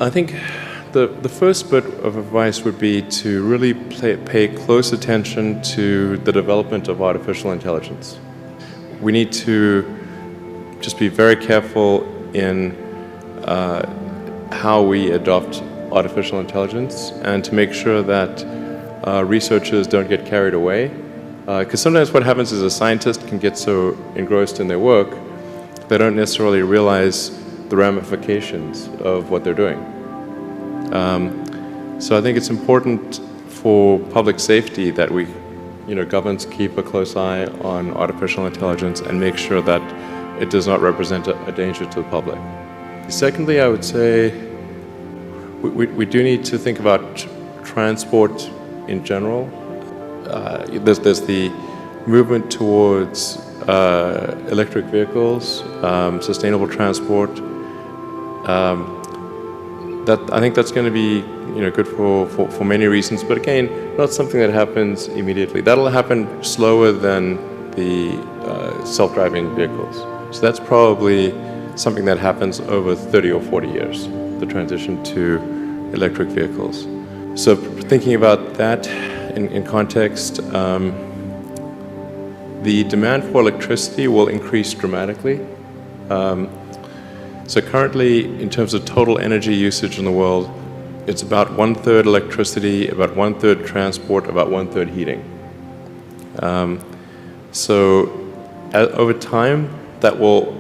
I think the first bit of advice would be to really pay close attention to the development of artificial intelligence. We need to just be very careful in how we adopt artificial intelligence, and to make sure that researchers don't get carried away. Because sometimes what happens is a scientist can get so engrossed in their work, they don't necessarily realize the ramifications of what they're doing. So I think it's important for public safety that we, governments keep a close eye on artificial intelligence and make sure that it does not represent a danger to the public. Secondly, I would say we do need to think about transport in general. There's the movement towards electric vehicles, sustainable transport. I think that's going to be good for many reasons, but again, not something that happens immediately. That'll happen slower than the self-driving vehicles. So that's probably something that happens over 30 or 40 years, the transition to electric vehicles. So thinking about that in context, the demand for electricity will increase dramatically. So currently, in terms of total energy usage in the world, it's about 1/3 electricity, about 1/3 transport, about 1/3 heating. So over time, that will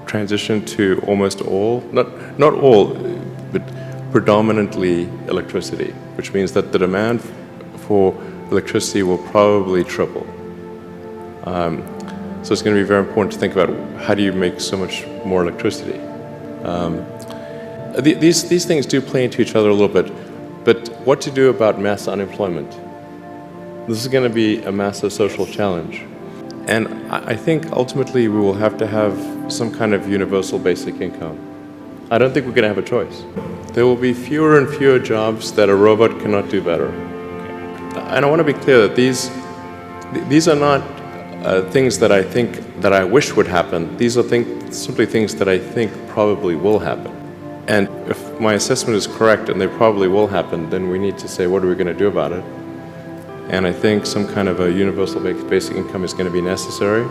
transition to almost all, not all, but predominantly electricity, which means that the demand for electricity will probably triple. So it's going to be very important to think about how do you make so much more electricity. These things do play into each other a little bit, but what to do about mass unemployment? This is going to be a massive social challenge. And I think ultimately we will have to have some kind of universal basic income. I don't think we're going to have a choice. There will be fewer and fewer jobs that a robot cannot do better. And I want to be clear that these are not things that I think that I wish would happen. These are simply things that I think probably will happen. And if my assessment is correct and they probably will happen, then we need to say, what are we going to do about it? And I think some kind of a universal basic income is going to be necessary.